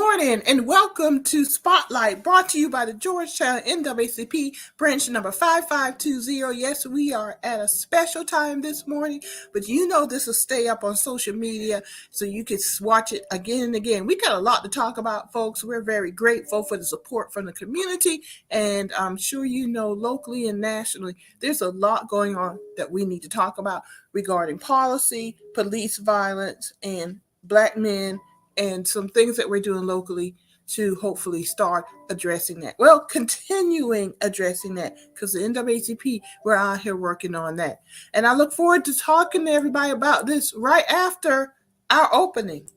morning and welcome to Spotlight, brought to you by the Georgetown NAACP Branch number 5520. Yes, we are at a special time this morning, but you know this will stay up on social media so you can watch it again and again. We got a lot to talk about, folks. We're very grateful for the support from the community, and I'm sure you know locally and nationally, there's a lot going on that we need to talk about regarding policy, police violence, and Black men, and some things that we're doing locally to hopefully start addressing that. Well, continuing addressing that, because the NAACP, we're out here working on that. And I look forward to talking to everybody about this right after our opening.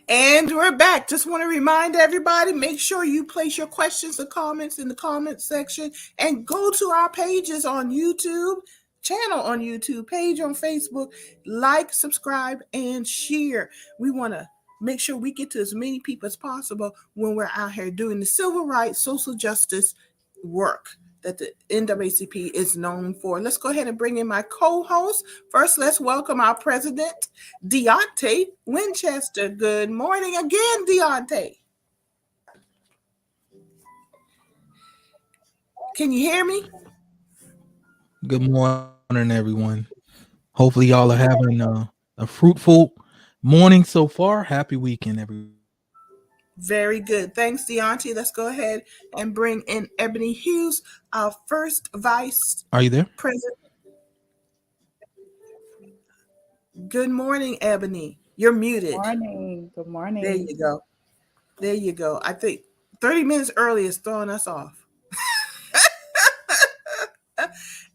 And we're back. Just want to remind everybody, make sure you place your questions or comments in the comment section and go to our pages on YouTube, channel on YouTube, page on Facebook, like, subscribe, and share. We want to make sure we get to as many people as possible when we're out here doing the civil rights, social justice work that the NAACP is known for. Let's go ahead and bring in my co-host. First, let's welcome our president, Deontay Winchester. Good morning again, Deontay. Can you hear me? Good morning, everyone. Hopefully, y'all are having a fruitful morning so far. Happy weekend, everyone. Very good. Thanks, Deontay. Let's go ahead and bring in Ebony Hughes, our first vice Are you there? president. Good morning, Ebony. You're muted. Good morning. Good morning. There you go. There you go. I think 30 minutes early is throwing us off.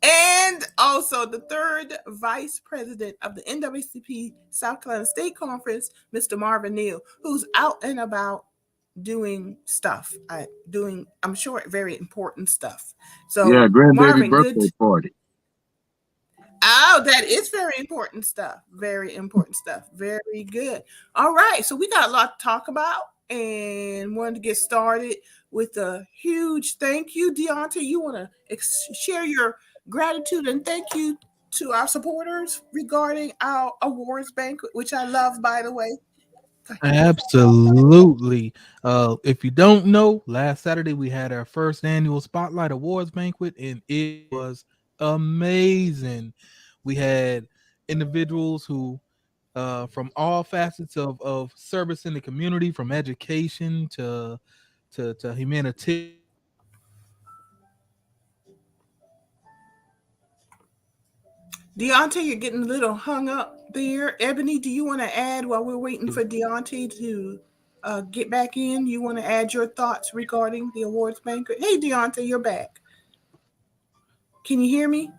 And also the third vice president of the NAACP South Carolina State Conference, Mr. Marvin Neal, who's out and about doing stuff, I'm sure, very important stuff. So yeah, grandbaby's Marvin, birthday party. Oh, that is very important stuff. Very important stuff. Very good. All right. So we got a lot to talk about and wanted to get started with a huge thank you. Deontay, you want to share your gratitude and thank you to our supporters regarding our awards banquet, which I love, by the way. Absolutely. If you don't know, last Saturday we had our first annual Spotlight Awards banquet, and it was amazing. We had individuals who from all facets of service in the community, from education to humanitarian. Deontay, you're getting a little hung up there. Ebony, do you want to add while we're waiting for Deontay to get back in? You want to add your thoughts regarding the awards banquet? Hey, Deontay, you're back. Can you hear me?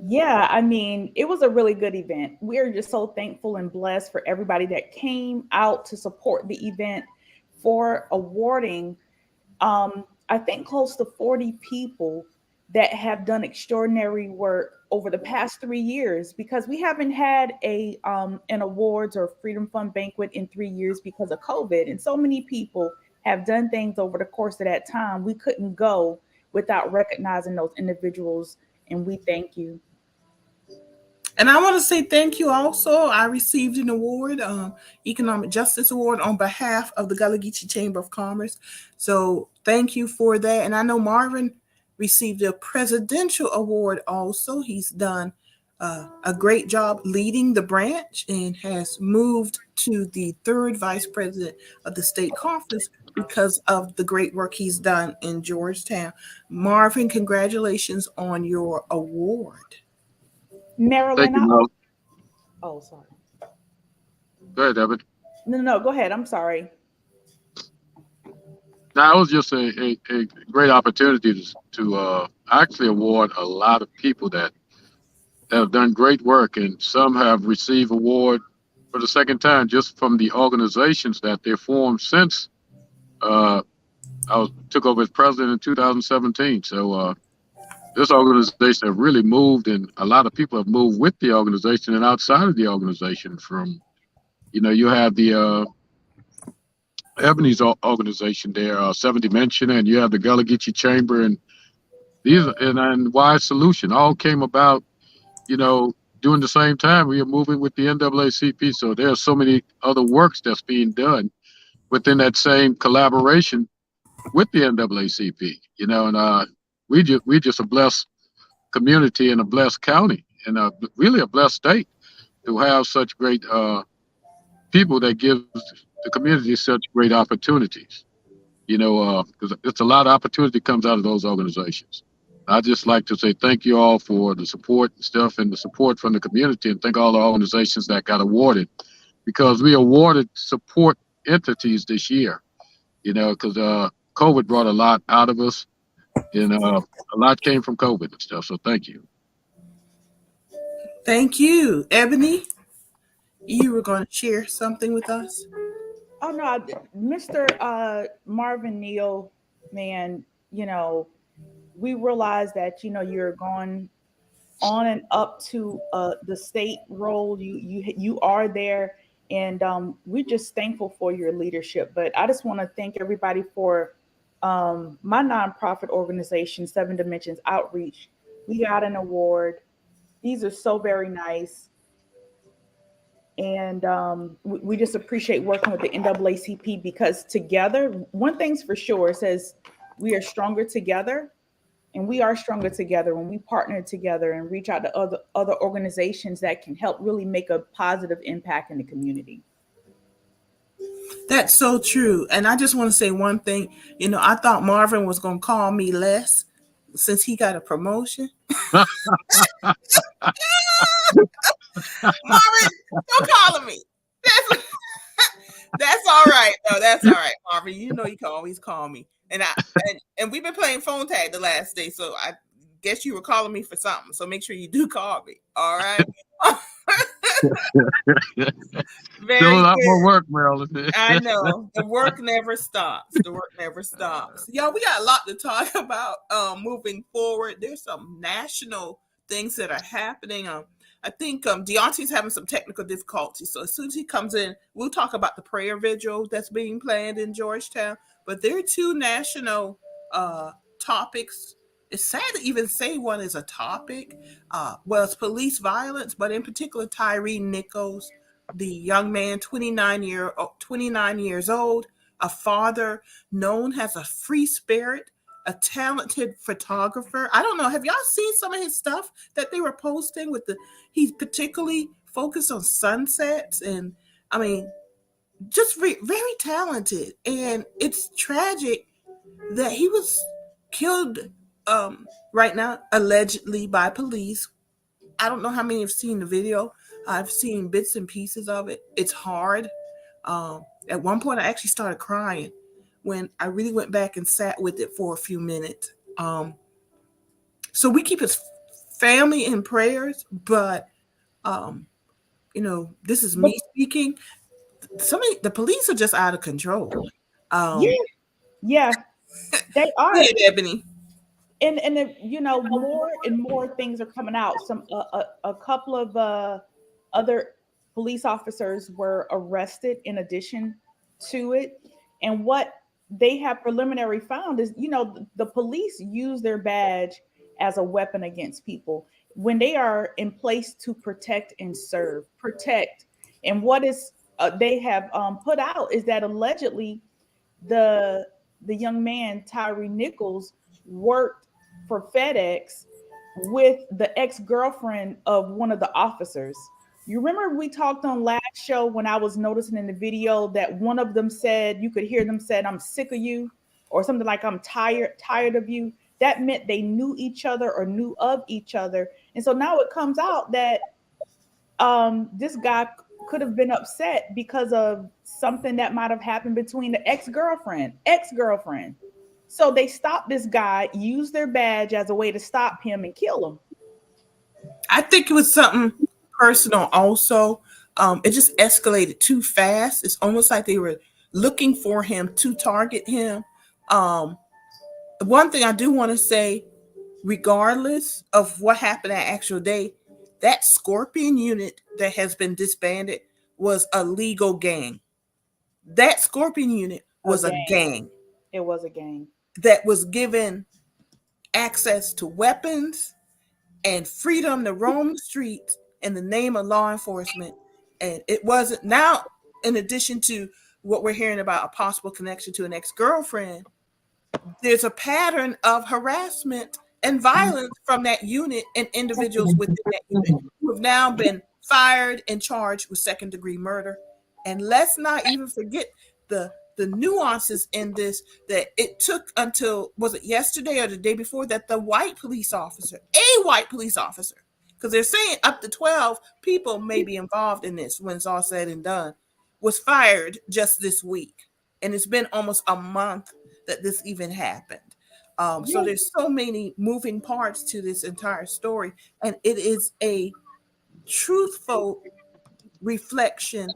Yeah, I mean, it was a really good event. We're just so thankful and blessed for everybody that came out to support the event, for awarding, I think, close to 40 people that have done extraordinary work over the past 3 years, because we haven't had an awards or Freedom Fund banquet in 3 years because of COVID. And so many people have done things over the course of that time. We couldn't go without recognizing those individuals, and we thank you. And I want to say thank you also. I received an award, Economic Justice Award, on behalf of the Gullah Geechee Chamber of Commerce. So thank you for that. And I know Marvin received a presidential award also. He's done a great job leading the branch and has moved to the third vice president of the state conference because of the great work he's done in Georgetown. Marvin, congratulations on your award. Marilyn, Thank you, oh, sorry. Go ahead, Evan. No, go ahead. I'm sorry. Now, it was just a great opportunity to actually award a lot of people that have done great work, and some have received award for the second time just from the organizations that they formed since uh, took over as president in 2017. So this organization have really moved, and a lot of people have moved with the organization and outside of the organization. From you have the Ebony's organization there, Seven Dimension, and you have the Gullah Geechee Chamber, and these and Wise Solution all came about, during the same time we are moving with the NAACP. So there are so many other works that's being done within that same collaboration with the NAACP, and we just a blessed community and a blessed county and really a blessed state to have such great people that give the community such great opportunities. Because it's a lot of opportunity comes out of those organizations. I just like to say thank you all for the support and stuff and the support from the community, and thank all the organizations that got awarded, because we awarded support entities this year, because COVID brought a lot out of us, and a lot came from COVID and stuff. So thank you. Thank you. Ebony, you were going to share something with us? Oh no, Mr. Marvin Neal, man, we realize that you're going on and up to the state role. You are there, and we're just thankful for your leadership. But I just want to thank everybody for my nonprofit organization, Seven Dimensions Outreach. We got an award. These are so very nice. And we just appreciate working with the NAACP, because together, one thing's for sure, it says we are stronger together, and we are stronger together when we partner together and reach out to other organizations that can help really make a positive impact in the community. That's so true. And I just want to say one thing. I thought Marvin was going to call me less since he got a promotion. Marvin, don't call me. That's all right. No, that's all right, Marvin. You can always call me. And we've been playing phone tag the last day, so I guess you were calling me for something. So make sure you do call me. All right. Very Still a lot good. more work, Marilyn. I know. The work never stops. Y'all, we got a lot to talk about moving forward. There's some national things that are happening. I think Deontay's having some technical difficulties. So as soon as he comes in, we'll talk about the prayer vigil that's being planned in Georgetown. But there are two national topics. It's sad to even say one is a topic. It's police violence, but in particular, Tyree Nichols, the young man, 29 years old, a father known as a free spirit, a talented photographer. I don't know. Have y'all seen some of his stuff that they were posting he's particularly focused on sunsets, and I mean, just very talented. And it's tragic that he was killed right now, allegedly by police. I don't know how many have seen the video. I've seen bits and pieces of it. It's hard. At one point, I actually started crying when I really went back and sat with it for a few minutes. So we keep his family in prayers, but this is me speaking. The police are just out of control. Yeah, they are. Hey, Ebony. And more and more things are coming out. A couple of other police officers were arrested in addition to it. And what they have preliminary found is, the police use their badge as a weapon against people when they are in place to protect and serve. And what is they have put out is that allegedly the young man, Tyree Nichols, worked for FedEx with the ex-girlfriend of one of the officers. You remember we talked on last show when I was noticing in the video that one of them said, you could hear them said, "I'm sick of you," or something like, "I'm tired of you." That meant they knew each other or knew of each other. And so now it comes out that this guy could have been upset because of something that might have happened between the ex-girlfriend. So they stopped this guy, used their badge as a way to stop him and kill him. I think it was something personal also. It just escalated too fast. It's almost like they were looking for him to target him. Um, One thing I do want to say, regardless of what happened that actual day, that Scorpion unit that has been disbanded was a legal gang. That Scorpion unit A was a gang. gang It was a gang. that was given access to weapons and freedom to roam the streets in the name of law enforcement. And it wasn't now, in addition to what we're hearing about a possible connection to an ex-girlfriend, there's a pattern of harassment and violence from that unit and individuals within that unit who have now been fired and charged with second-degree murder. And let's not even forget the nuances in this, that it took until, was it yesterday or the day before, that a white police officer, because they're saying up to 12 people may be involved in this when it's all said and done, was fired just this week. And it's been almost a month that this even happened. So there's so many moving parts to this entire story, and it is a truthful reflection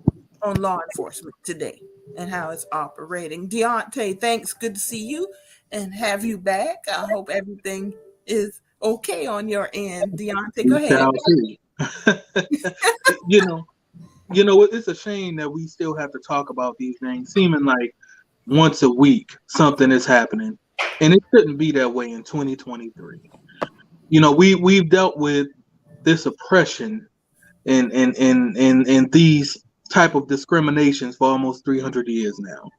on law enforcement today and how it's operating. Deontay, thanks. Good to see you and have you back. I hope everything is okay on your end. Deontay, go ahead. you know, it's a shame that we still have to talk about these things, seeming like once a week something is happening, and it shouldn't be that way in 2023. We've dealt with this oppression and these type of discriminations for almost 300 years now,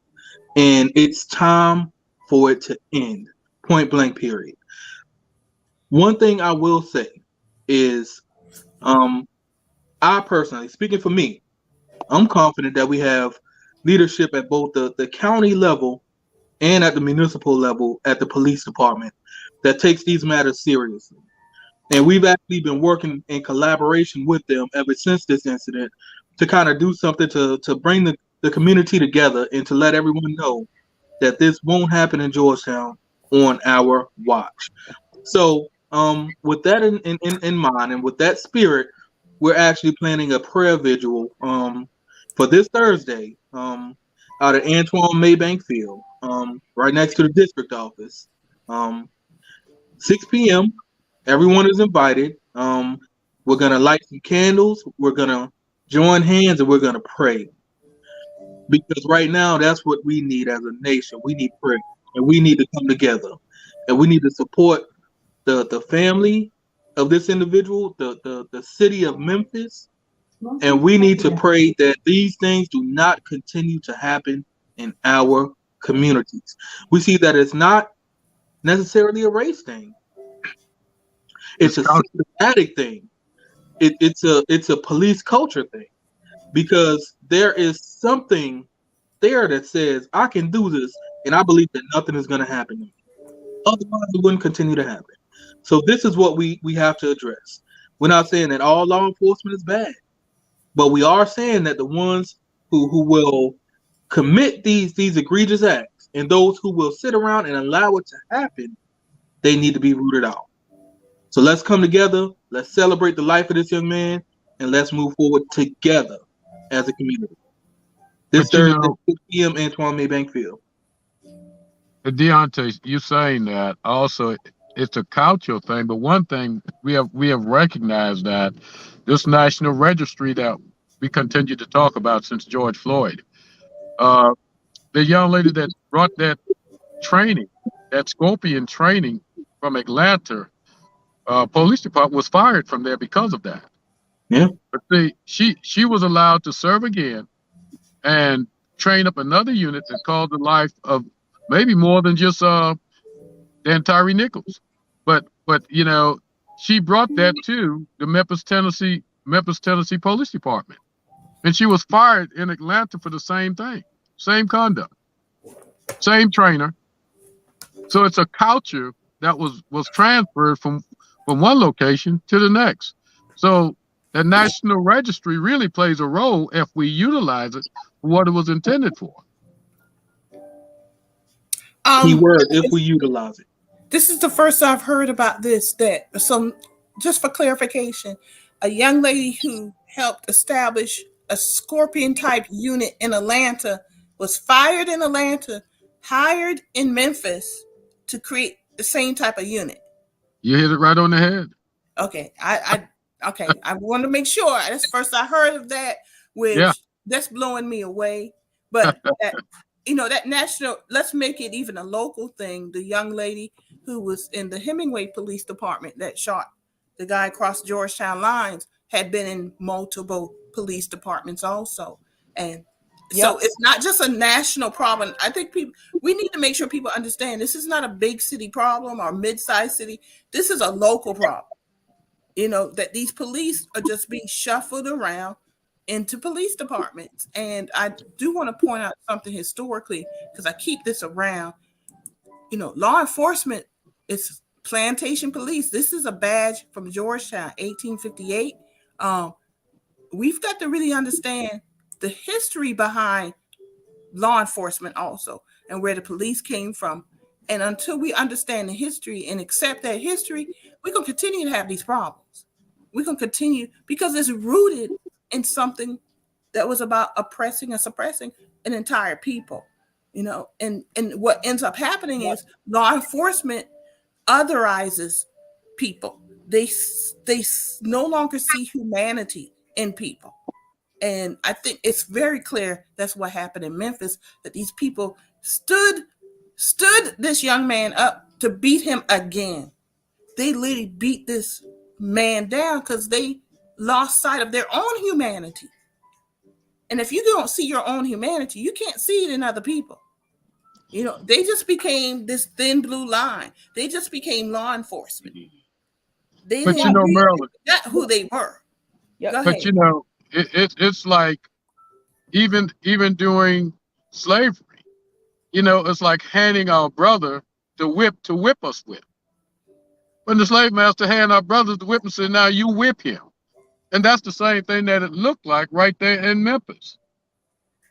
and it's time for it to end, point blank, period. One thing I will say is, I personally, speaking for me, I'm confident that we have leadership at both the county level and at the municipal level at the police department that takes these matters seriously. And we've actually been working in collaboration with them ever since this incident to kind of do something to bring the community together and to let everyone know that this won't happen in Georgetown on our watch. So with that in mind, and with that spirit, we're actually planning a prayer vigil for this Thursday out at Antoine Maybank Field, right next to the district office. 6 p.m. Everyone is invited. We're going to light some candles. We're going to join hands and we're going to pray. Because right now, that's what we need as a nation. We need prayer. And we need to come together. And we need to support the family of this individual, the city of Memphis. And we need to pray that these things do not continue to happen in our communities. We see that it's not necessarily a race thing. It's a systematic thing. It's a police culture thing, because there is something there that says I can do this, and I believe that nothing is going to happen to me. Otherwise, it wouldn't continue to happen. So this is what we have to address. We're not saying that all law enforcement is bad, but we are saying that the ones who will commit these egregious acts and those who will sit around and allow it to happen, they need to be rooted out. So let's come together, let's celebrate the life of this young man, and let's move forward together as a community. This Thursday, 6 p.m., Antoine Maybank Field. Deontay, you're saying that also it's a cultural thing, but one thing we have recognized that this national registry that we continue to talk about since George Floyd, the young lady that brought that training, that Scorpion training from Atlanta police department, was fired from there because of that. Yeah. But she was allowed to serve again and train up another unit that called the life of maybe more than just Dan Tyree Nichols. But she brought that to the Memphis, Tennessee Police Department. And she was fired in Atlanta for the same thing, same conduct, same trainer. So it's a culture that was transferred from one location to the next. So the National Registry really plays a role if we utilize it for what it was intended for. Keyword, if we utilize it. This is the first I've heard about this. Just for clarification, a young lady who helped establish a Scorpion type unit in Atlanta was fired in Atlanta, hired in Memphis to create the same type of unit. You hit it right on the head. Okay, I want to make sure. That's first I heard of that, Yeah. which that's blowing me away. But that, that national, let's make it even a local thing. The young lady who was in the Hemingway Police Department that shot the guy across Georgetown lines had been in multiple police departments also. And so it's not just a national problem. I think we need to make sure people understand this is not a big city problem or mid-sized city. This is a local problem. That these police are just being shuffled around into police departments. And I do want to point out something historically, because I keep this around. Law enforcement is plantation police. This is a badge from Georgetown, 1858. We've got to really understand the history behind law enforcement also, and where the police came from. And until we understand the history and accept that history, we're going to continue to have these problems. We're going to continue because it's rooted in something that was about oppressing and suppressing an entire people, and what ends up happening is law enforcement otherizes people. They no longer see humanity in people. And I think it's very clear that's what happened in Memphis, that these people stood this young man up to beat him again. They literally beat this man down because they lost sight of their own humanity. And if you don't see your own humanity, you can't see it in other people. They just became this thin blue line. They just became law enforcement. They But Maryland, that's who they were. Yep. Go but ahead. it's like even during slavery, it's like handing our brother the whip to whip us with. When the slave master hand our brothers the whip and said, "Now you whip him," and that's the same thing that it looked like right there in Memphis.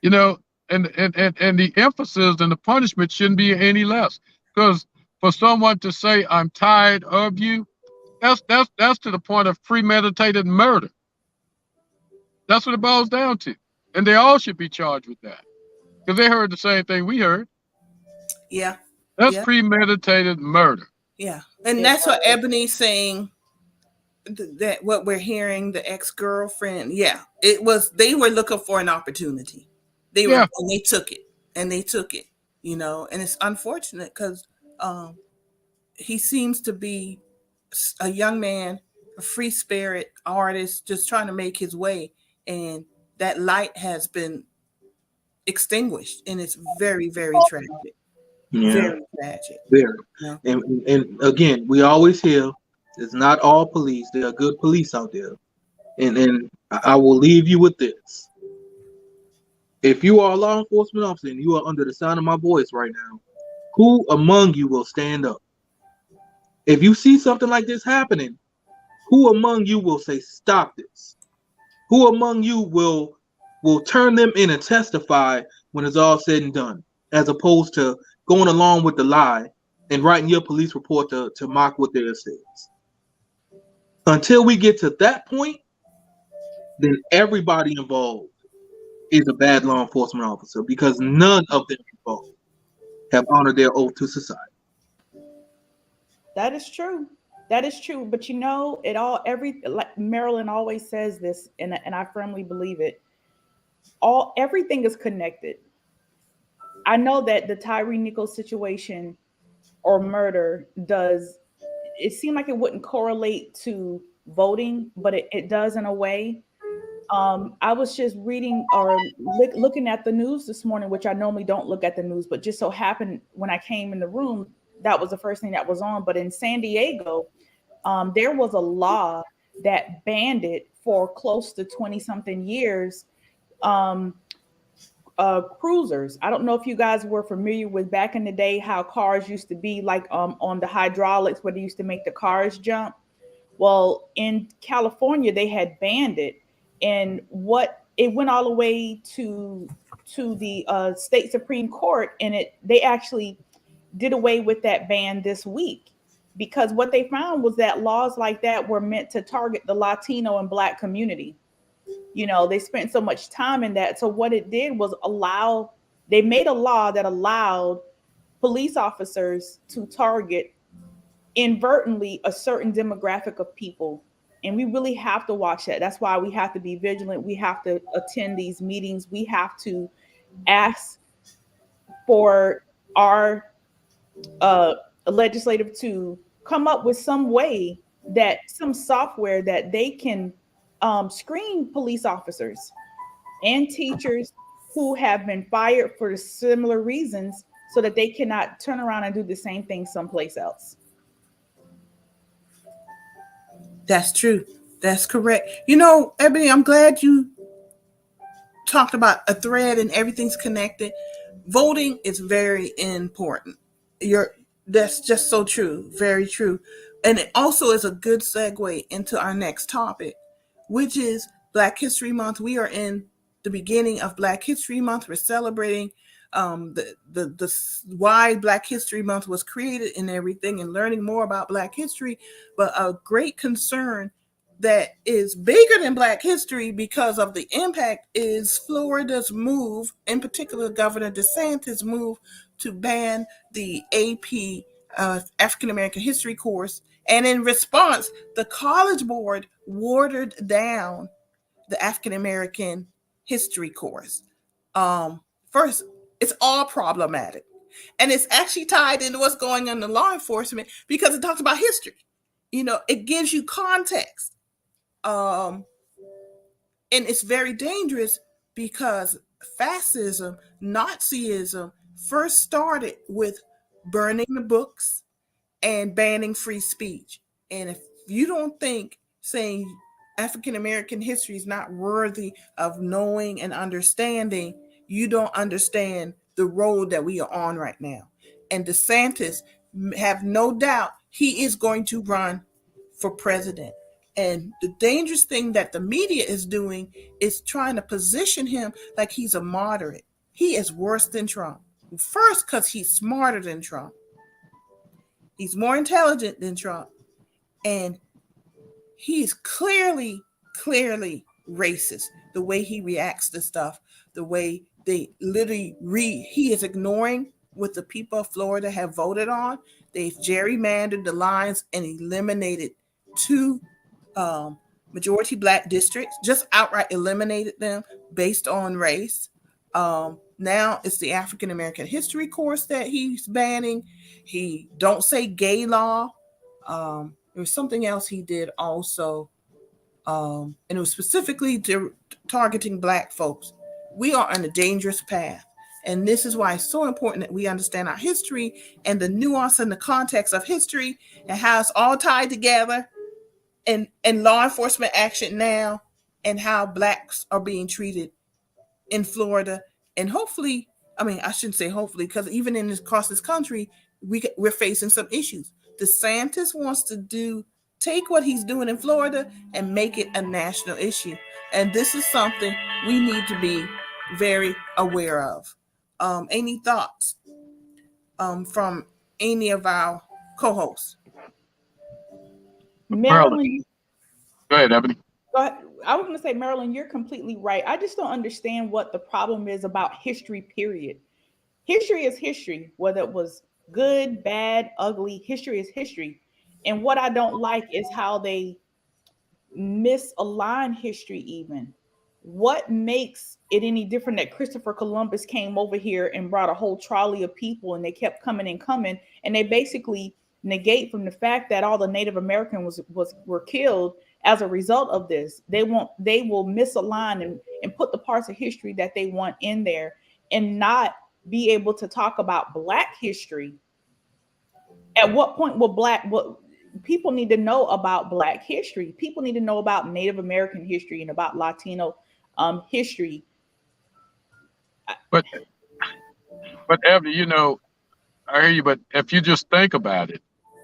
And the emphasis and the punishment shouldn't be any less, because for someone to say, "I'm tired of you," that's to the point of premeditated murder. That's what it boils down to. And they all should be charged with that, because they heard the same thing we heard. Yeah. That's premeditated murder. Yeah. And that's what Ebony's saying, that what we're hearing, the ex-girlfriend. Yeah. They were looking for an opportunity. And they took it. And it's unfortunate because he seems to be a young man, a free spirit artist, just trying to make his way. And that light has been extinguished. And it's very, very tragic. Yeah. Very tragic. Very. Yeah. And again, we always hear it's not all police. There are good police out there. And I will leave you with this. If you are a law enforcement officer and you are under the sound of my voice right now, who among you will stand up? If you see something like this happening, who among you will say, "Stop this"? Who among you will turn them in and testify when it's all said and done, as opposed to going along with the lie and writing your police report to mock what theirs says? Until we get to that point, then everybody involved is a bad law enforcement officer, because none of them involved have honored their oath to society. That is true. But like Marilyn always says this, and I firmly believe it. Everything is connected. I know that the Tyree Nichols situation or murder it seemed like it wouldn't correlate to voting, but it does in a way. I was just reading or looking at the news this morning, which I normally don't look at the news, but just so happened when I came in the room, that was the first thing that was on. But in San Diego, there was a law that banned it for close to 20-something years. Cruisers. I don't know if you guys were familiar with back in the day how cars used to be like on the hydraulics where they used to make the cars jump. Well, in California, they had banned it. And it went all the way to the state Supreme Court, and they actually did away with that ban this week, because what they found was that laws like that were meant to target the Latino and Black community. You know, they spent so much time in that. So what it did was they made a law that allowed police officers to target inadvertently a certain demographic of people. And we really have to watch that. That's why we have to be vigilant. We have to attend these meetings. We have to ask for our legislative to come up with some way, that some software that they can screen police officers and teachers who have been fired for similar reasons, so that they cannot turn around and do the same thing someplace else. That's true. That's correct. You know, Ebony, I'm glad you talked about a thread and everything's connected. Voting is very important. That's just so true. Very true. And it also is a good segue into our next topic, which is Black History Month. We are in the beginning of Black History Month. We're celebrating the why Black History Month was created and everything, and learning more about Black history. But a great concern that is bigger than Black history because of the impact is Florida's move, in particular Governor DeSantis' move to ban the AP African American history course. And in response, the College Board watered down the African American history course. First, it's all problematic. And it's actually tied into what's going on in law enforcement because it talks about history. You know, it gives you context. And it's very dangerous because fascism, Nazism first started with burning the books and banning free speech. And if you don't think saying African American history is not worthy of knowing and understanding, you don't understand the road that we are on right now. And DeSantis, have no doubt, he is going to run for president. And the dangerous thing that the media is doing is trying to position him like he's a moderate. He is worse than Trump. First, because he's smarter than Trump. He's more intelligent than Trump. And he's clearly racist. The way he reacts to stuff, the way they literally he is ignoring what the people of Florida have voted on. They've gerrymandered the lines and eliminated two majority Black districts, just outright eliminated them based on race. Now it's the African American history course that he's banning. He don't say gay law. There was something else he did also, and it was specifically targeting Black folks. We are on a dangerous path. And this is why it's so important that we understand our history and the nuance and the context of history and how it's all tied together and law enforcement action now and how Blacks are being treated in Florida. And hopefully, I mean, I shouldn't say hopefully, because even across this country, we're facing some issues. DeSantis wants to take what he's doing in Florida and make it a national issue. And this is something we need to be very aware of. Any thoughts from any of our co-hosts? Marilyn, go ahead, Ebony. go ahead. I was going to say, Marilyn, you're completely right. I just don't understand what the problem is about history, period. History is history, whether it was good, bad, ugly. History is history. And what I don't like is how they misalign history even. What makes it any different that Christopher Columbus came over here and brought a whole trolley of people and they kept coming and coming, and they basically negate from the fact that all the Native Americans were killed as a result of this. They will misalign and put the parts of history that they want in there and not be able to talk about Black history. At what point will people need to know about Black history? People need to know about Native American history and about Latino history. But Ebony, you know, I hear you, but if you just think about it,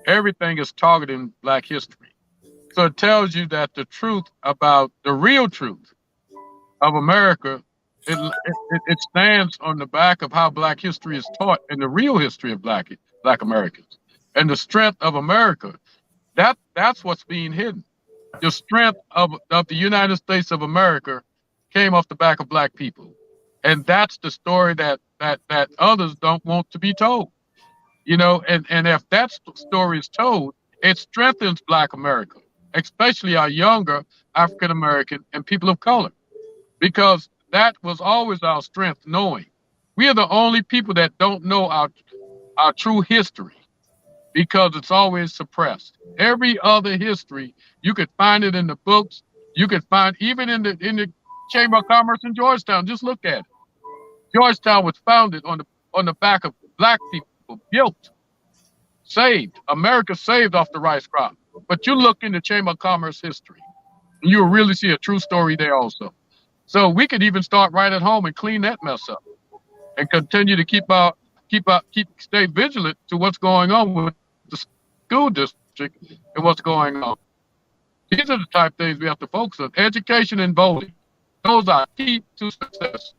everything is targeting Black history. So it tells you that the truth about the real truth of America, it stands on the back of how Black history is taught and the real history of Black Americans. And the strength of America, that's what's being hidden. The strength of the United States of America came off the back of black people. And that's the story that others don't want to be told. And if that story is told, it strengthens Black America, especially our younger African American and people of color, because that was always our strength, knowing we are the only people that don't know our true history, because it's always suppressed. Every other history, you could find it in the books. You could find even in the Chamber of Commerce in Georgetown. Just look at it. Georgetown was founded on the back of black people, built, saved. America saved off the rice crop. But you look in the Chamber of Commerce history, and you'll really see a true story there also. So we could even start right at home and clean that mess up, and continue to stay vigilant to what's going on with the school district and what's going on. These are the type of things we have to focus on. Education and voting. Those are key to success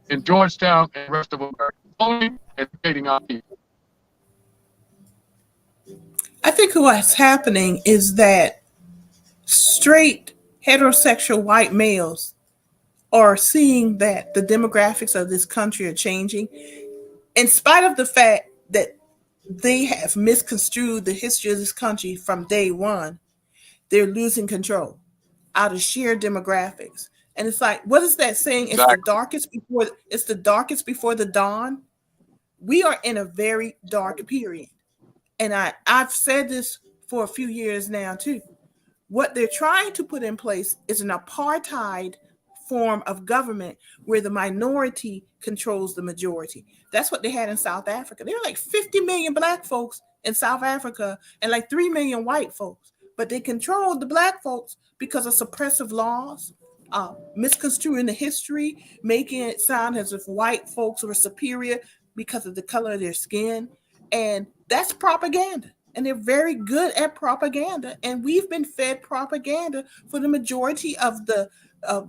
in Georgetown and the rest of America. Voting and educating our people. I think what's happening is that straight heterosexual white males are seeing that the demographics of this country are changing, in spite of the fact that they have misconstrued the history of this country from day one. They're losing control out of sheer demographics. And it's like, what is that saying? Exactly. It's the darkest before the dawn. We are in a very dark period. And I've said this for a few years now too. What they're trying to put in place is an apartheid form of government where the minority controls the majority. That's what they had in South Africa. There were like 50 million black folks in South Africa and like 3 million white folks. But they controlled the black folks because of suppressive laws, misconstruing the history, making it sound as if white folks were superior because of the color of their skin. And that's propaganda. And they're very good at propaganda. And we've been fed propaganda for the majority of the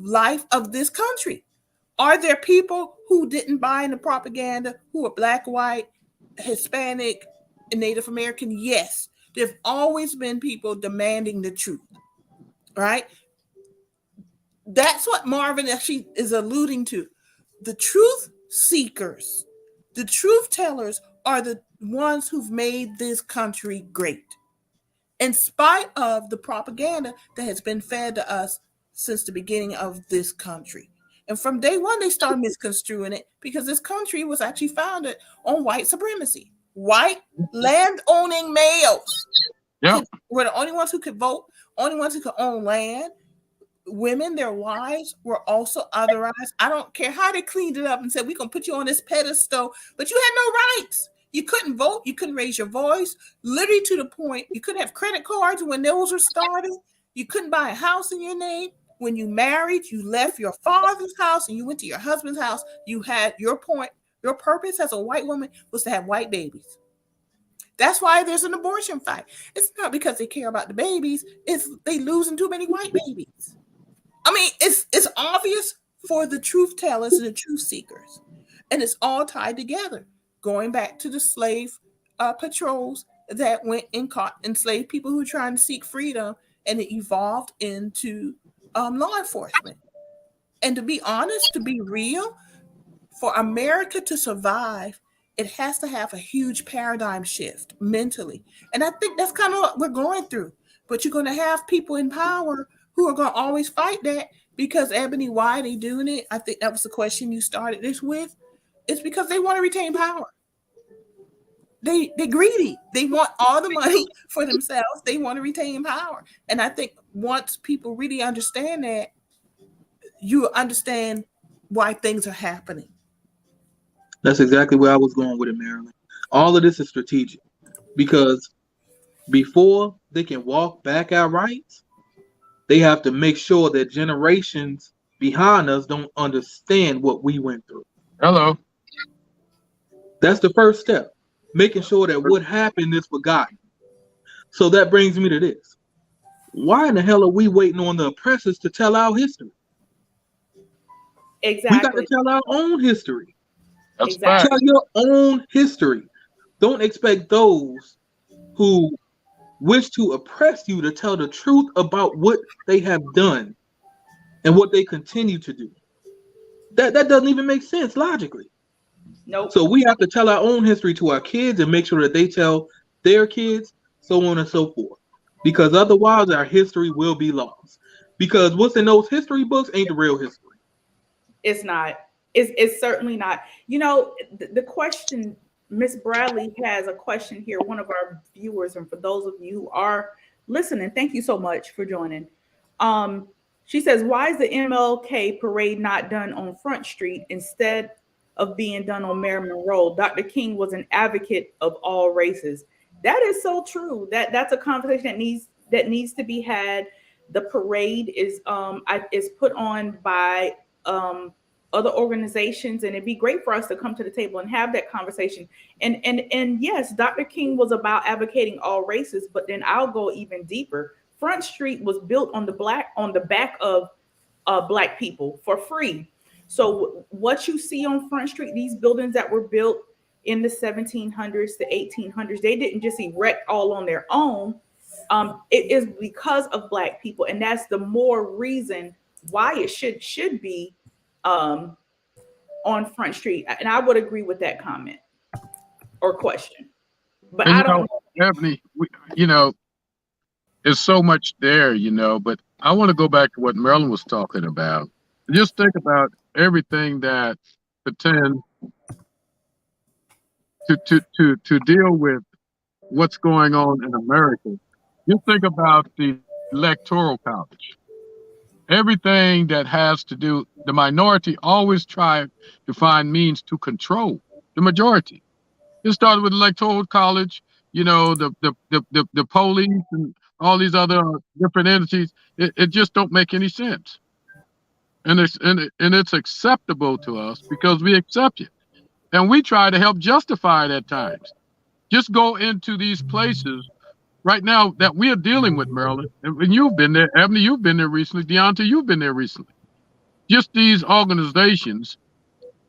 life of this country. Are there people who didn't buy into propaganda, who are black, white, Hispanic, and Native American? Yes. There've always been people demanding the truth, right? That's what Marvin actually is alluding to. The truth seekers, the truth tellers are the ones who've made this country great, in spite of the propaganda that has been fed to us since the beginning of this country. And from day one, they started misconstruing it because this country was actually founded on white supremacy. White land-owning males were the only ones who could vote, only ones who could own land. Women, their wives, were also otherized. I don't care how they cleaned it up and said, we're going to put you on this pedestal, but you had no rights. You couldn't vote. You couldn't raise your voice, literally to the point you couldn't have credit cards when those were started. You couldn't buy a house in your name. When you married, you left your father's house and you went to your husband's house. You had your point. Your purpose as a white woman was to have white babies. That's why there's an abortion fight. It's not because they care about the babies. It's they losing too many white babies. I mean, it's obvious for the truth tellers and the truth seekers. And it's all tied together. Going back to the slave patrols that went and caught enslaved people who were trying to seek freedom, and it evolved into law enforcement. And to be honest, to be real, for America to survive, it has to have a huge paradigm shift mentally. And I think that's kind of what we're going through. But you're going to have people in power who are going to always fight that because, Ebony, why are they doing it? I think that was the question you started this with. It's because they want to retain power. They're greedy. They want all the money for themselves. They want to retain power. And I think once people really understand that, you understand why things are happening. That's exactly where I was going with it, Marilyn. All of this is strategic because before they can walk back our rights, they have to make sure that generations behind us don't understand what we went through. Hello. That's the first step, making sure that what happened is forgotten. So that brings me to this. Why in the hell are we waiting on the oppressors to tell our history? Exactly. We got to tell our own history. That's Exactly. Tell your own history. Don't expect those who wish to oppress you to tell the truth about what they have done and what they continue to do. That doesn't even make sense logically. Nope. So we have to tell our own history to our kids and make sure that they tell their kids, so on and so forth. Because otherwise our history will be lost. Because what's in those history books ain't the real history. It's not. It's certainly not. You know, the question, Miss Bradley has a question here, one of our viewers, and for those of you who are listening, thank you so much for joining. Um, she says, why is the MLK parade not done on Front Street instead of being done on Merriman Road? Dr. King was an advocate of all races. That is so true. That's a conversation that needs to be had. The parade is put on by other organizations, and it'd be great for us to come to the table and have that conversation. And yes, Dr. King was about advocating all races, but then I'll go even deeper. Front Street was built on the back of Black people for free. So what you see on Front Street, these buildings that were built in the 1700s, the 1800s, they didn't just erect all on their own. It is because of Black people, and that's the more reason why it should be on Front Street. And I would agree with that comment or question, but And I don't know. Ebony, there's so much there, but I want to go back to what Marilyn was talking about. Just think about everything that pertains to deal with what's going on in America. Just think about the electoral college. Everything that has to do, the minority always try to find means to control the majority. It started with electoral college, the police and all these other different entities. It just don't make any sense, and it's acceptable to us because we accept it, and we try to help justify it at times. Just go into these places right now that we are dealing with, Maryland, and you've been there, Ebony, you've been there recently, Deonta, you've been there recently. Just these organizations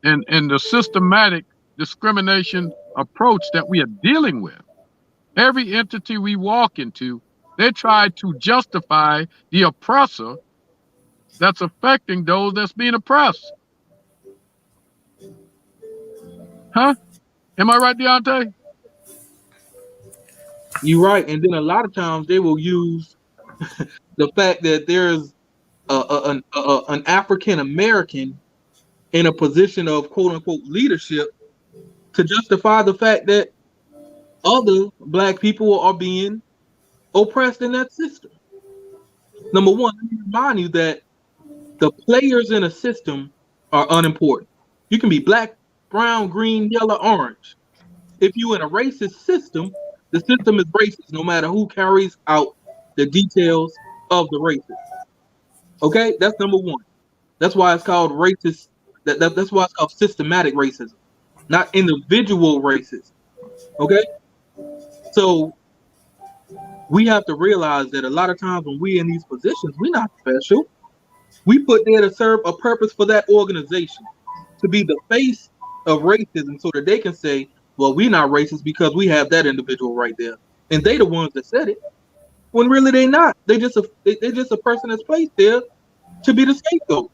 and the systematic discrimination approach that we are dealing with. Every entity we walk into, they try to justify the oppressor that's affecting those that's being oppressed. Huh? Am I right, Deonta? You're right. And then a lot of times they will use the fact that there's an African American in a position of quote unquote leadership to justify the fact that other Black people are being oppressed in that system. Number one, let me remind you that the players in a system are unimportant. You can be black, brown, green, yellow, orange. If you're in a racist system, the system is racist no matter who carries out the details of the racist. Okay, that's number one. That's why it's called racist. That's why it's called systematic racism, not individual racism. Okay, so we have to realize that a lot of times when we're in these positions, we're not special. We put there to serve a purpose for that organization, to be the face of racism, so that they can say, "Well, we're not racist because we have that individual right there," and they the ones that said it. When really they not. They just a person that's placed there to be the scapegoat.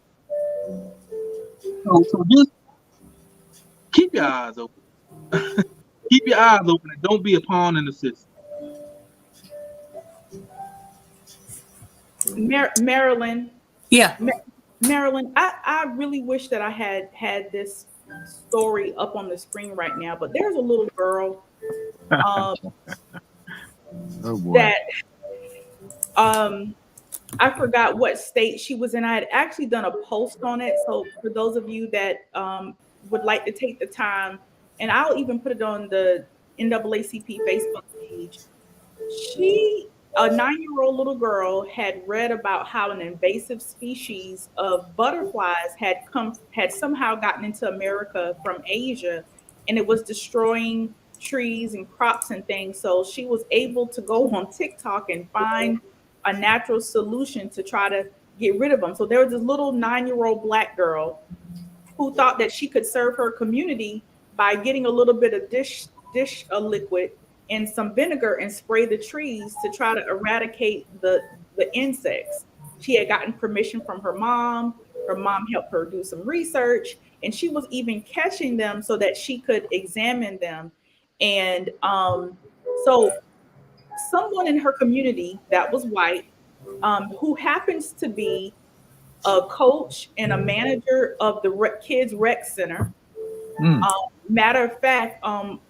So just keep your eyes open. Keep your eyes open and don't be a pawn in the system. Marilyn, Yeah. Marilyn, I really wish that I had this story up on the screen right now, but there's a little girl Oh boy. that I forgot what state she was in. I had actually done a post on it. So for those of you that would like to take the time, and I'll even put it on the NAACP Facebook page. A 9-year-old little girl had read about how an invasive species of butterflies had somehow gotten into America from Asia, and it was destroying trees and crops and things. So she was able to go on TikTok and find a natural solution to try to get rid of them. So there was this little 9-year-old Black girl who thought that she could serve her community by getting a little bit of dish liquid and some vinegar and spray the trees to try to eradicate the insects. She had gotten permission from her mom, Her mom helped her do some research, and she was even catching them so that she could examine them. And so, someone in her community that was white, who happens to be a coach and a manager of the kids rec center. Mm. Matter of fact,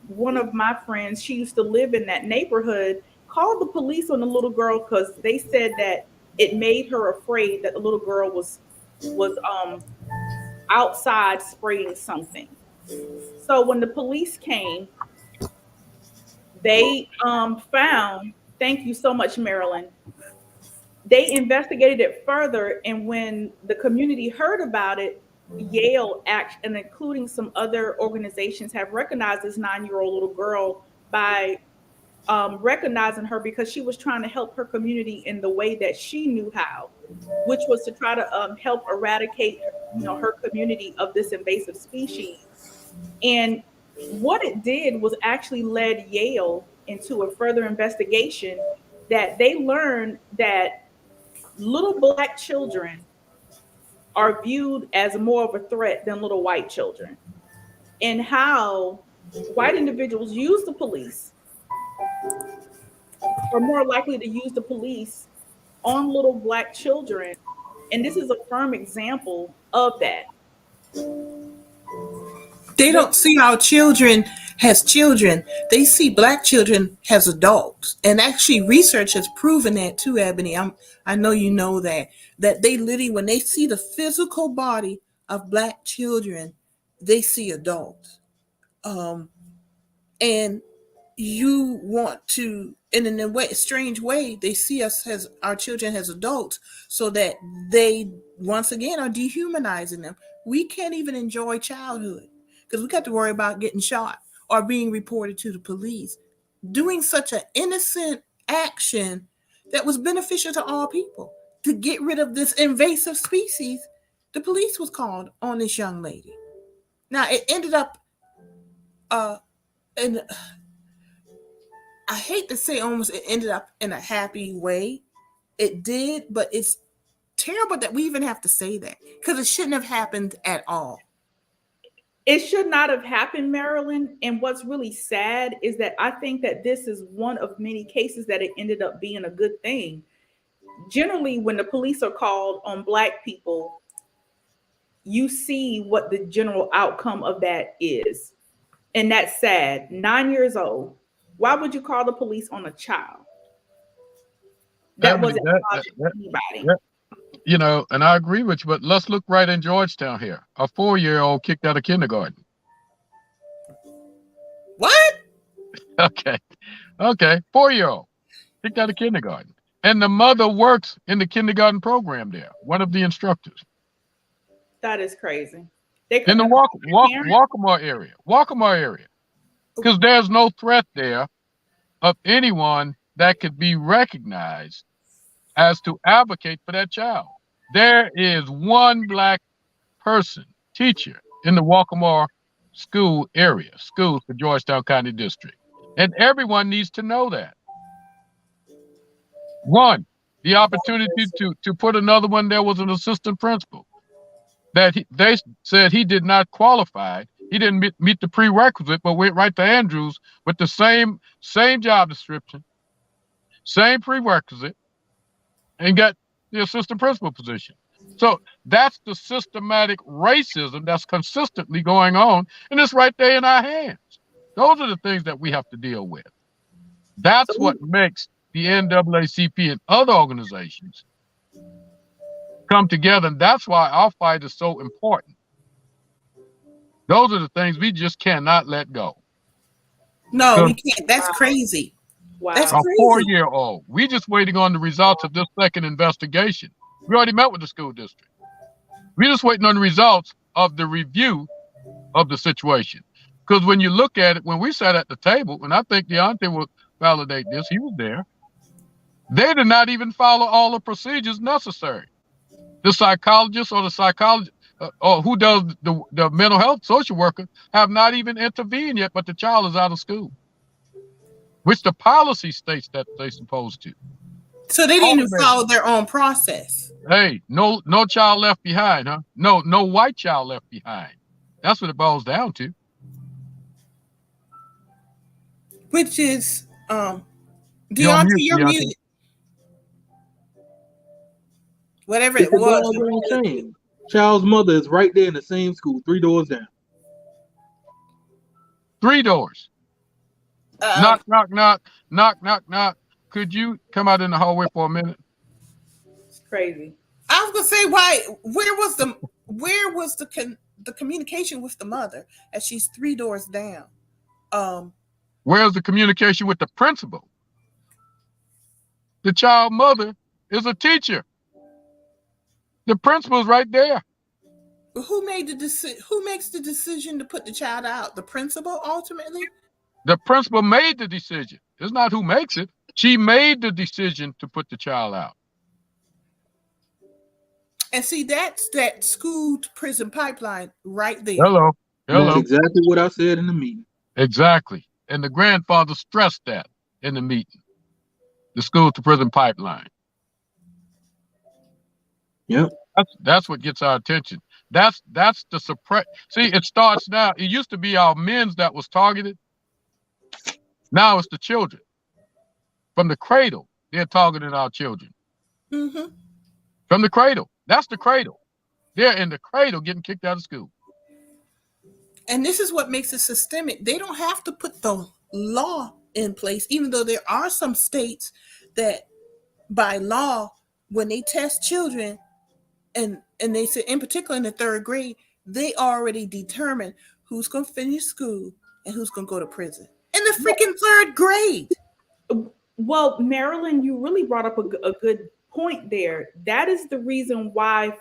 one of my friends, she used to live in that neighborhood, called the police on the little girl because they said that it made her afraid that the little girl was outside spraying something. So when the police came, they found. Thank you so much, Marilyn. They investigated it further, and when the community heard about it, Yale Act, and including some other organizations, have recognized this 9-year-old little girl by recognizing her because she was trying to help her community in the way that she knew how, which was to try to help eradicate, her community of this invasive species. And what it did was actually led Yale into a further investigation that they learned that little black children are viewed as more of a threat than little white children, and how white individuals use the police are more likely to use the police on little black children. And this is a firm example of that. They don't see our children as children. They see black children as adults. And actually research has proven that too, Ebony. I know you know that. That they literally, when they see the physical body of black children, they see adults. And you want to, in a way, strange way, they see us as our children as adults, so that they once again are dehumanizing them. We can't even enjoy childhood because we got to worry about getting shot or being reported to the police, doing such an innocent action that was beneficial to all people to get rid of this invasive species. The police was called on this young lady. Now it ended up in, I hate to say almost it ended up in a happy way. It did, but it's terrible that we even have to say that because it shouldn't have happened at all. It should not have happened, Marilyn. And what's really sad is that I think that this is one of many cases that it ended up being a good thing. Generally, when the police are called on black people, you see what the general outcome of that is. And that's sad. 9 years old. Why would you call the police on a child? That wasn't anybody. And I agree with you, but let's look right in Georgetown here. A 4-year-old kicked out of kindergarten. What? Okay. 4-year-old kicked out of kindergarten. And the mother works in the kindergarten program there, one of the instructors. That is crazy. In the Walkmore area. Because there's no threat there of anyone that could be recognized as to advocate for that child. There is one black person, teacher, in the Walkmore schools for Georgetown County District. And everyone needs to know that. One, the opportunity to put another one there was an assistant principal that they said he did not qualify. He didn't meet the prerequisite, but went right to Andrews with the same job description, same prerequisite, and got the assistant principal position. So that's the systematic racism that's consistently going on, and it's right there in our hands. Those are the things that we have to deal with. That's what makes the NAACP and other organizations come together, and that's why our fight is so important. Those are the things we just cannot let go. No, we can't. That's crazy. Wow. That's A crazy. 4-year-old. We just waiting on the results of this second investigation. We already met with the school district. We're just waiting on the results of the review of the situation. Because when you look at it, when we sat at the table, and I think Deontay will validate this, he was there. They did not even follow all the procedures necessary. The psychologist or the psychologist or who does the mental health social worker have not even intervened yet, but the child is out of school, which the policy states that they're supposed to. So they didn't even follow their own process. Hey, no child left behind, huh? No white child left behind. That's what it boils down to. Which is You're on Deontay, mute, you're Deontay. muted. Whatever It's it a was. doggone shame. Child's mother is right there in the same school, 3 doors down. 3 doors. Um, Knock, knock, knock, knock, knock, knock. Could you come out in the hallway for a minute? It's crazy. I was gonna say, why? Where was the communication with the mother as she's 3 doors down? Where's the communication with the principal? The child mother is a teacher. The principal's right there. Who made the decision? Who makes the decision to put the child out? The principal, ultimately. The principal made the decision. It's not who makes it. She made the decision to put the child out. And see, that's that school to prison pipeline right there. Hello. That's exactly what I said in the meeting. Exactly. And the grandfather stressed that in the meeting. The school to prison pipeline. Yep. That's what gets our attention. That's the suppress. See, it starts now. It used to be our men's that was targeted. Now it's the children. From the cradle, they're targeting our children. Mm-hmm. From the cradle. That's the cradle. They're in the cradle getting kicked out of school. And this is what makes it systemic. They don't have to put the law in place, even though there are some states that by law, when they test children, and they say in particular in the 3rd grade, they already determine who's going to finish school and who's going to go to prison in the freaking 3rd grade. Well, Marilyn, you really brought up a good point there. That is the reason why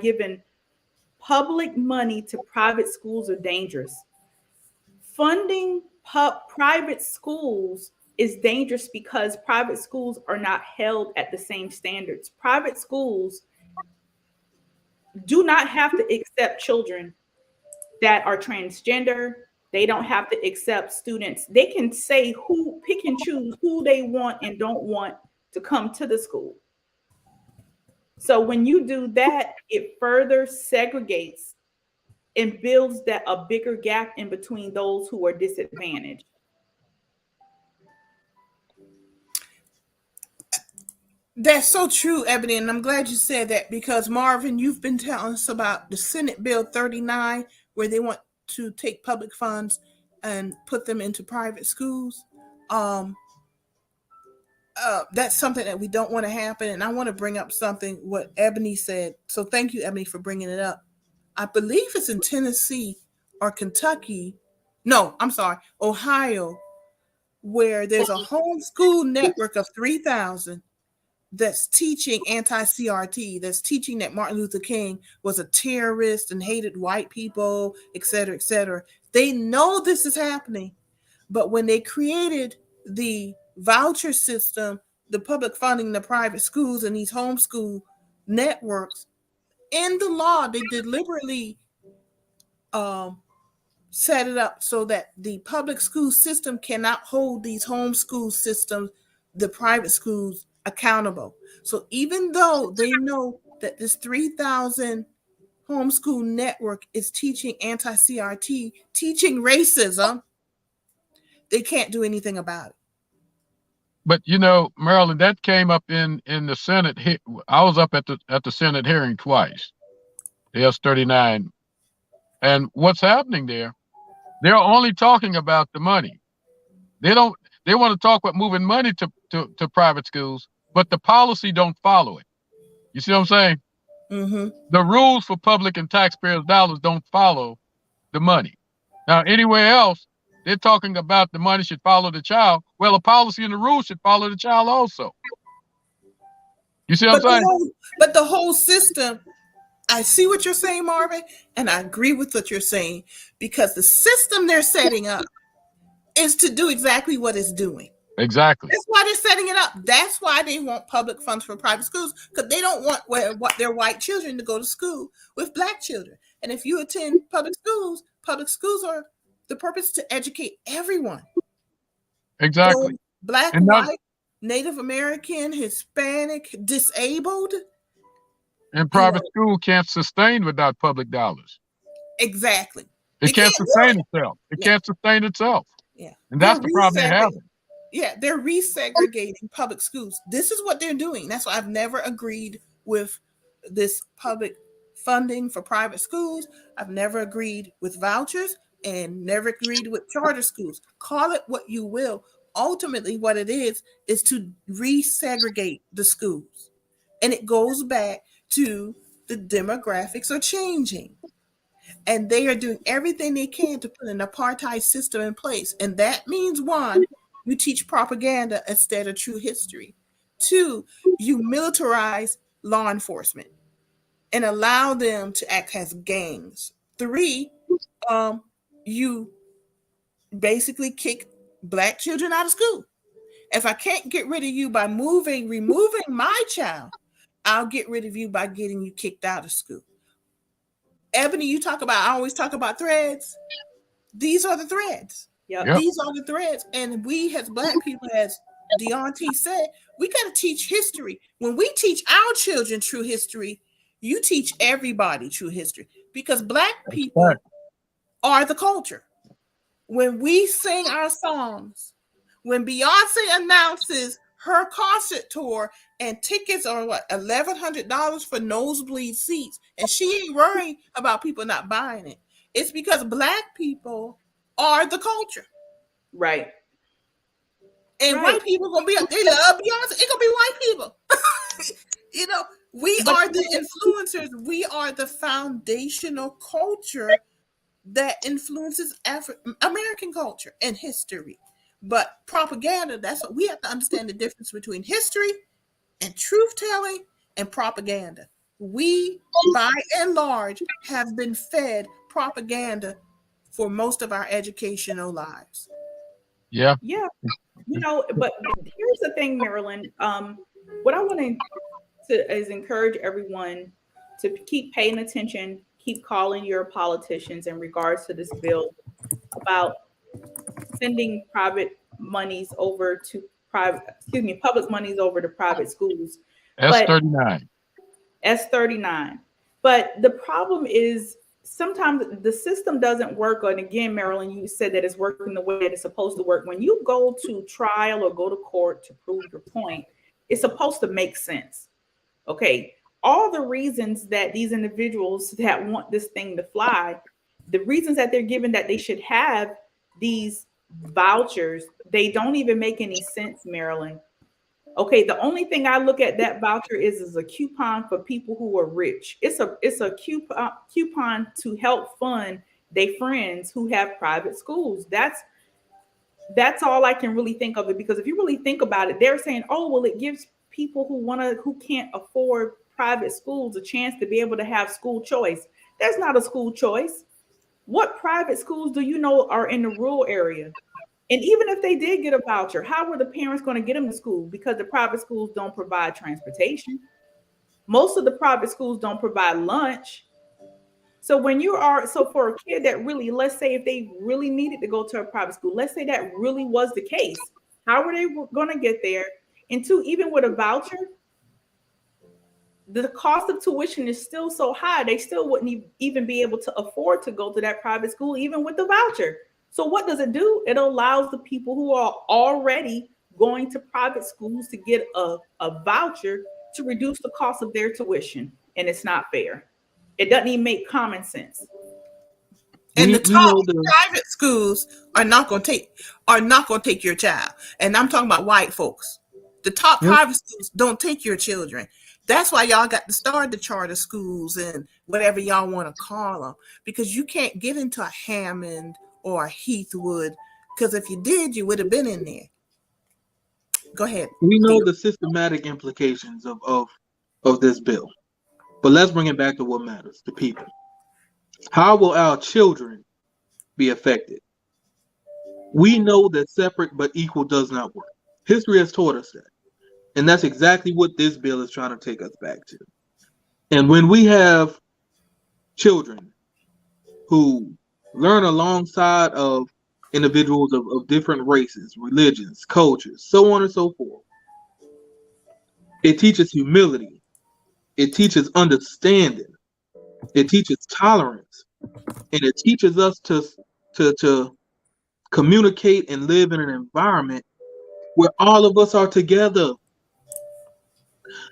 giving public money to private schools are dangerous. Funding private schools is dangerous because private schools are not held at the same standards. Private schools do not have to accept children that are transgender. They don't have to accept students. They can say pick and choose who they want and don't want to come to the school. So when you do that, it further segregates and builds a bigger gap in between those who are disadvantaged. That's so true, Ebony, and I'm glad you said that because Marvin, you've been telling us about the Senate Bill 39, where they want to take public funds and put them into private schools. That's something that we don't want to happen, and I want to bring up something what Ebony said. So thank you, Ebony, for bringing it up. I believe it's in Tennessee or Kentucky. No, I'm sorry, Ohio, where there's a homeschool network of 3,000 that's teaching anti-CRT, that's teaching that Martin Luther King was a terrorist and hated white people, et cetera, et cetera. They know this is happening, but when they created the voucher system, the public funding, the private schools, and these homeschool networks, in the law, they deliberately set it up so that the public school system cannot hold these homeschool systems, the private schools, accountable. So even though they know that this 3,000 homeschool network is teaching anti-CRT, teaching racism, they can't do anything about it. But Maryland, that came up in the Senate. I was up at the Senate hearing twice. Yes, 39. And what's happening there? They're only talking about the money. They want to talk about moving money to private schools, but the policy don't follow it. You see what I'm saying? Mm-hmm. The rules for public and taxpayers' dollars don't follow the money. Now, anywhere else, they're talking about the money should follow the child. Well, the policy and the rules should follow the child also. You see what I'm saying? But the whole system, I see what you're saying, Marvin, and I agree with what you're saying, because the system they're setting up is to do exactly what it's doing. Exactly. That's why they're setting it up. That's why they want public funds for private schools, because they don't want their white children to go to school with black children. And if you attend public schools are the purpose to educate everyone. Exactly. So black, white, Native American, Hispanic, disabled, And You private know, school can't sustain without public dollars. exactly. It It can't can't do sustain it. itself. It Yeah, can't sustain itself. yeah. And that's the problem they're having. Yeah, they're resegregating public schools. This is what they're doing. That's why I've never agreed with this public funding for private schools. I've never agreed with vouchers and never agreed with charter schools. Call it what you will. Ultimately, what it is to resegregate the schools. And it goes back to the demographics are changing. And they are doing everything they can to put an apartheid system in place. And that means one, you teach propaganda instead of true history. Two, you militarize law enforcement and allow them to act as gangs. Three, you basically kick black children out of school. If I can't get rid of you by removing my child, I'll get rid of you by getting you kicked out of school. Ebony, I always talk about threads. These are the threads. Yep. Yep. These are the threads. And we as black people, as Deontay said, we got to teach history. When we teach our children true history, you teach everybody true history because black people right. are the culture. When we sing our songs, when Beyonce announces her concert tour and tickets are what, $1,100 for nosebleed seats, and she ain't worried about people not buying it. It's because black people are the culture. Right. And Right. white people gonna be they love Beyonce. It's gonna be white people. You know, we are the influencers. We are the foundational culture that influences American culture and history. But propaganda, that's what we have to understand the difference between history and truth telling and propaganda. We, by and large, have been fed propaganda for most of our educational lives. Yeah. Yeah. But here's the thing, Marilyn. What I want to is encourage everyone to keep paying attention, keep calling your politicians in regards to this bill about sending public monies over to private schools. S39. S39. But the problem is sometimes the system doesn't work. And again, Marilyn, you said that it's working the way that it's supposed to work. When you go to trial or go to court to prove your point, it's supposed to make sense. Okay. All the reasons that these individuals that want this thing to fly, the reasons that they're given that they should have these vouchers, they don't even make any sense, Marilyn. Okay, the only thing I look at that voucher is a coupon for people who are rich. It's a coupon to help fund their friends who have private schools. That's all I can really think of it, because if you really think about it, they're saying, oh, well, it gives people who can't afford private schools a chance to be able to have school choice. There's not a school choice. What private schools do you know are in the rural area? And even if they did get a voucher, how were the parents going to get them to school? Because the private schools don't provide transportation. Most of the private schools don't provide lunch. So for a kid that really, let's say if they really needed to go to a private school, let's say that really was the case, how were they going to get there? And two, even with a voucher, the cost of tuition is still so high, they still wouldn't even be able to afford to go to that private school, even with the voucher. So what does it do? It allows the people who are already going to private schools to get a voucher to reduce the cost of their tuition. And it's not fair. It doesn't even make common sense. And the top private schools are not going to take your child. And I'm talking about white folks. The top private schools don't take your children. That's why y'all got to start the charter schools and whatever y'all want to call them, because you can't get into a Hammond or a Heathwood, because if you did, you would have been in there. Go ahead. We know the systematic implications of this bill, but let's bring it back to what matters, the people. How will our children be affected? We know that separate but equal does not work. History has taught us that. And that's exactly what this bill is trying to take us back to. And when we have children who learn alongside of individuals of different races, religions, cultures, so on and so forth, it teaches humility. It teaches understanding. It teaches tolerance, and it teaches us to communicate and live in an environment where all of us are together.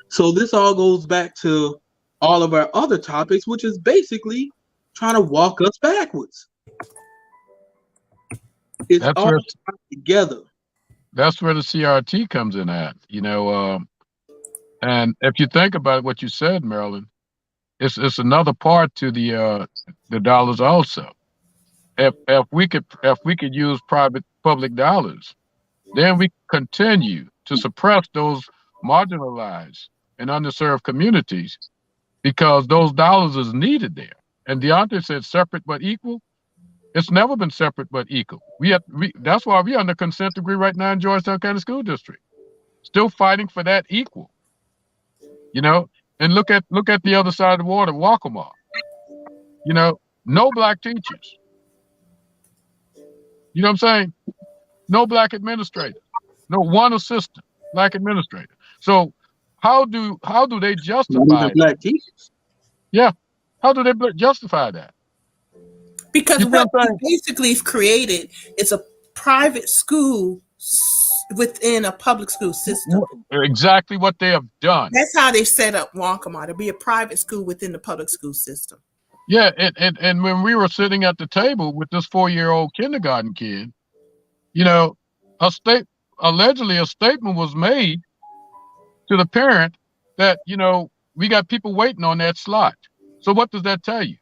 So this all goes back to all of our other topics, which is basically trying to walk us backwards. It's That's all where together. that's where the CRT comes in at, and if you think about what you said, Marilyn, it's another part to the dollars also. If we could use private public dollars, then we continue to suppress those marginalized and underserved communities because those dollars is needed there. And Deontay said separate but equal. It's never been separate but equal. That's why we're under consent decree right now in Georgetown County School District, still fighting for that equal. And look at the other side of the water, Waccamaw. No black teachers. You know what I'm saying? No black administrator. No one assistant black administrator. So how do they Not justify even it? black teachers. Yeah. How do they justify that? Because You see what what I'm we saying? basically have created is a private school within a public school system. Exactly what they have done. That's how they set up Waccamaw, to be a private school within the public school system. Yeah, and when we were sitting at the table with this 4-year-old kindergarten kid, allegedly a statement was made to the parent that, we got people waiting on that slot. So what does that tell you?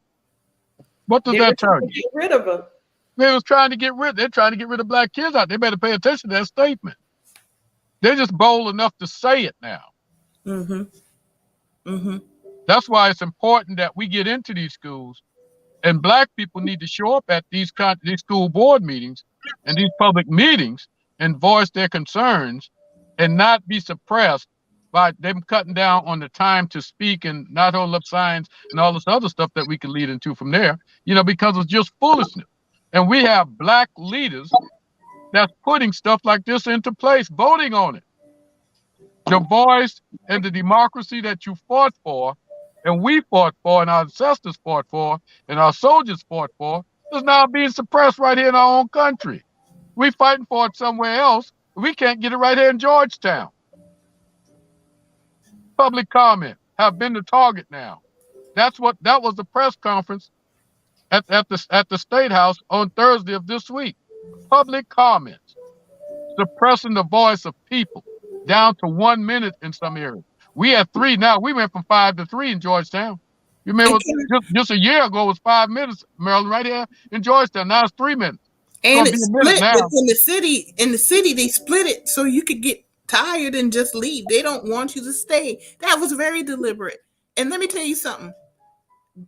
What does that tell you? Get rid of them. They're trying to get rid of black kids out. They better pay attention to that statement. They're just bold enough to say it now. Mm-hmm. Mm-hmm. That's why it's important that we get into these schools, and black people need to show up at these school board meetings and these public meetings and voice their concerns and not be suppressed by them cutting down on the time to speak and not hold up signs and all this other stuff that we can lead into from there, because it's just foolishness. And we have black leaders that's putting stuff like this into place, voting on it. Your voice and the democracy that you fought for, and we fought for, and our ancestors fought for, and our soldiers fought for, is now being suppressed right here in our own country. We fighting for it somewhere else. We can't get it right here in Georgetown. Public comment have been the target now. That was the press conference at the State House on Thursday of this week. Public comments suppressing the voice of people down to 1 minute in some areas. We had 3 now. We went from 5 to 3 in Georgetown. You remember just a year ago it was 5 minutes, Maryland, right here in Georgetown. Now it's 3 minutes. And it's split within the city. In the city, they split it so you could get tired and just leave. They don't want you to stay. That was very deliberate. And let me tell you something.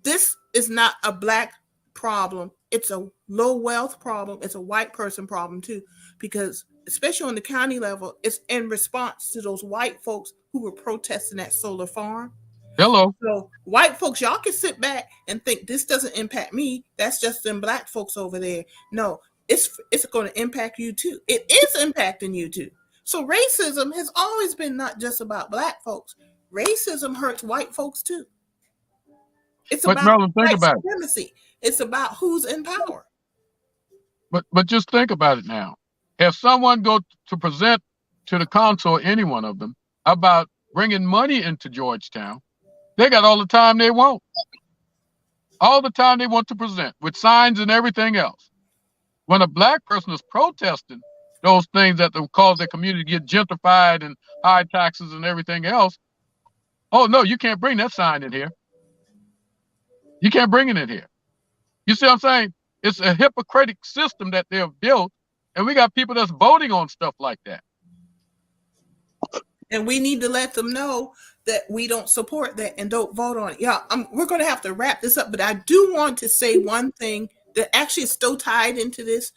This is not a black problem. It's a low wealth problem. It's a white person problem too, because especially on the county level, it's in response to those white folks who were protesting that solar farm. Hello. So white folks, y'all can sit back and think this doesn't impact me. That's just them black folks over there. No, it's going to impact you too. It is impacting you too. So racism has always been not just about black folks. Racism hurts white folks too. It's about white supremacy. It's about who's in power. But just think about it now. If someone go to present to the council, or any one of them, about bringing money into Georgetown, they got all the time they want. All the time they want to present with signs and everything else. When a black person is protesting those things that will cause their community to get gentrified and high taxes and everything else, oh no, you can't bring that sign in here. You can't bring it in here. You see what I'm saying? It's a hypocritic system that they've built, and we got people that's voting on stuff like that. And we need to let them know that we don't support that and don't vote on it. Yeah, we're going to have to wrap this up, but I do want to say one thing that actually is still tied into this,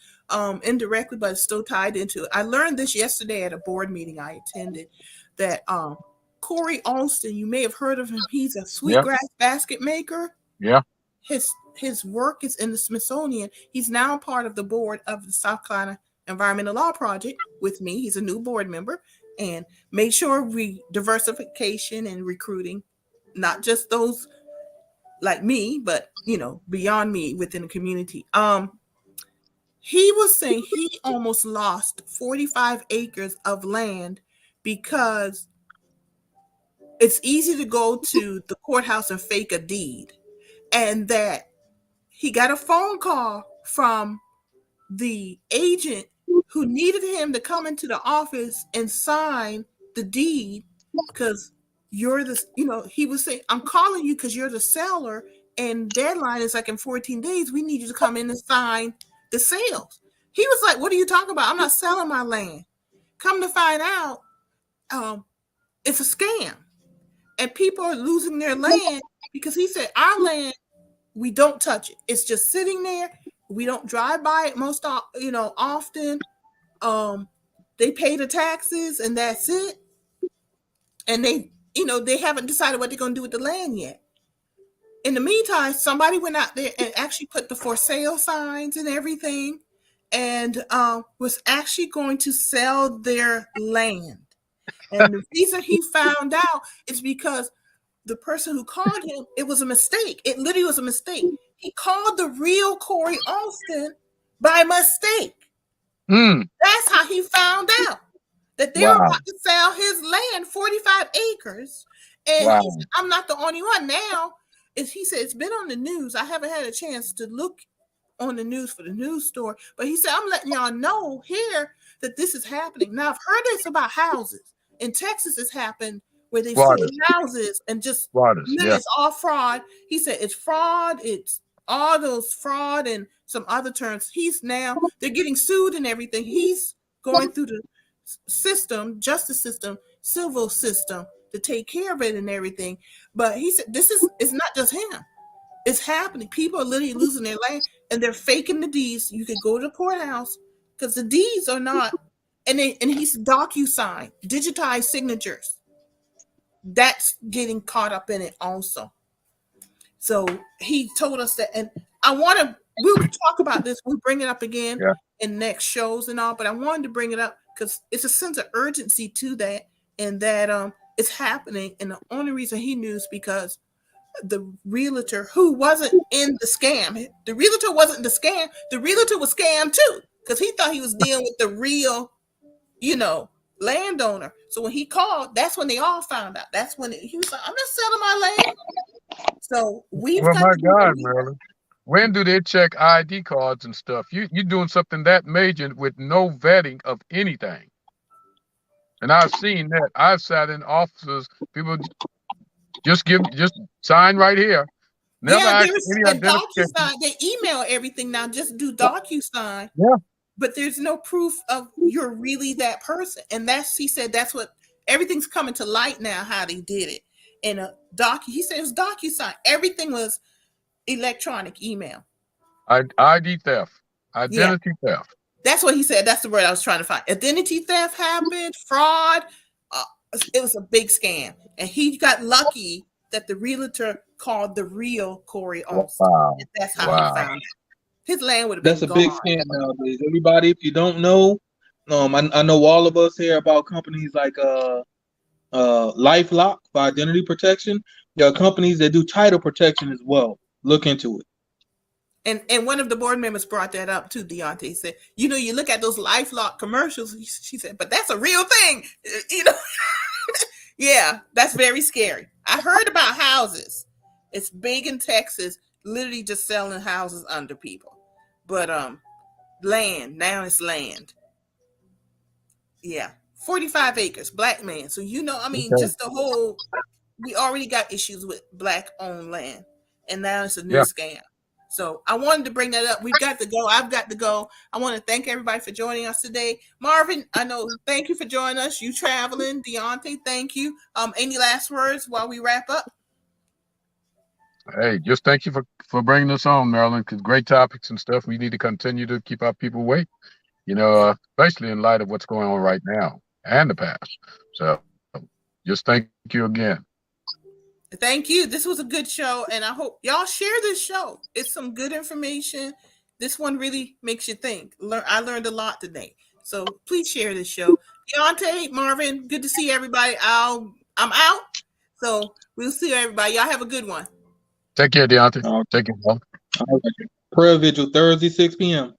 indirectly, but it's still tied into it. I learned this yesterday at a board meeting I attended, that Corey Alston, you may have heard of him. He's a sweetgrass basket maker. Yeah. His work is in the Smithsonian. He's now part of the board of the South Carolina Environmental Law Project with me. He's a new board member, and made sure diversification and recruiting not just those like me, but beyond me within the community. He was saying he almost lost 45 acres of land because it's easy to go to the courthouse and fake a deed, and that he got a phone call from the agent who needed him to come into the office and sign the deed because you're the, he was saying, I'm calling you because you're the seller and deadline is like in 14 days. We need you to come in and sign the sales. He was like, what are you talking about? I'm not selling my land. Come to find out, it's a scam and people are losing their land because he said, our land, we don't touch it. It's just sitting there. We don't drive by it most, often. They pay the taxes and that's it. And they haven't decided what they're going to do with the land yet. In the meantime, somebody went out there and actually put the for sale signs and everything and was actually going to sell their land. And the reason he found out is because the person who called him, it was a mistake. It literally was a mistake. He called the real Corey Alston by mistake. That's how he found out that they were about to sell his land, 45 acres. And he said, I'm not the only one. Now, he said, it's been on the news. I haven't had a chance to look on the news for the news story. But he said, I'm letting y'all know here that this is happening. Now, I've heard this about houses. In Texas, it's happened where they've seen houses and just it's all fraud. He said it's fraud. It's all those fraud and some other terms. They're getting sued and everything. He's going through the system, justice system, civil system to take care of it and everything. But he said it's not just him. It's happening. People are literally losing their land and they're faking the deeds. You can go to the courthouse because the deeds are not. And he's DocuSign, digitized signatures. That's getting caught up in it also. So he told us that, and we'll talk about this. We'll bring it up again in next shows and all, but I wanted to bring it up because it's a sense of urgency to that and that it's happening. And the only reason he knew is because the realtor who wasn't in the scam, the realtor wasn't the scam. The realtor was scammed too because he thought he was dealing with the real landowner. So when he called, that's when they all found out. That's when he was like, I'm not selling my land. So Marilyn. When do they check ID cards and stuff? You're doing something that major with no vetting of anything. And I've seen that. I've sat in offices, people just sign right here. Never ask any identification. DocuSign, they email everything now. Just do DocuSign. Yeah. But there's no proof of you're really that person. And he said that's what everything's coming to light now, how they did it. And he said it was DocuSign. Everything was electronic email. ID theft. Identity theft. That's what he said. That's the word I was trying to find. Identity theft happened, fraud. It was a big scam. And he got lucky that the realtor called the real Corey Alston. Wow. And that's how he found it. His land would have been That's a big scam nowadays. Everybody, if you don't know, I know all of us hear about companies like LifeLock for identity protection. There are companies that do title protection as well. Look into it. And one of the board members brought that up too. Deontay he said, you look at those LifeLock commercials. She said, but that's a real thing. Yeah, that's very scary. I heard about houses. It's big in Texas, literally just selling houses under people. But land, now it's land. Yeah, 45 acres, black man. So just the whole, we already got issues with black owned land. And now it's a new scam. So I wanted to bring that up. We've got to go. I've got to go. I want to thank everybody for joining us today. Marvin, thank you for joining us. You traveling. Deontay, thank you. Any last words while we wrap up? Hey, just thank you for bringing us on, Marilyn, because great topics and stuff. We need to continue to keep our people awake, especially in light of what's going on right now and the past. So just thank you again. Thank you. This was a good show, and I hope y'all share this show. It's some good information. This one really makes you think. I learned a lot today. So please share this show. Deontay, Marvin, good to see everybody. I'm out. So we'll see everybody. Y'all have a good one. Take care, Deontay. All Take care, bro. right. Prayer vigil Thursday, 6 p.m.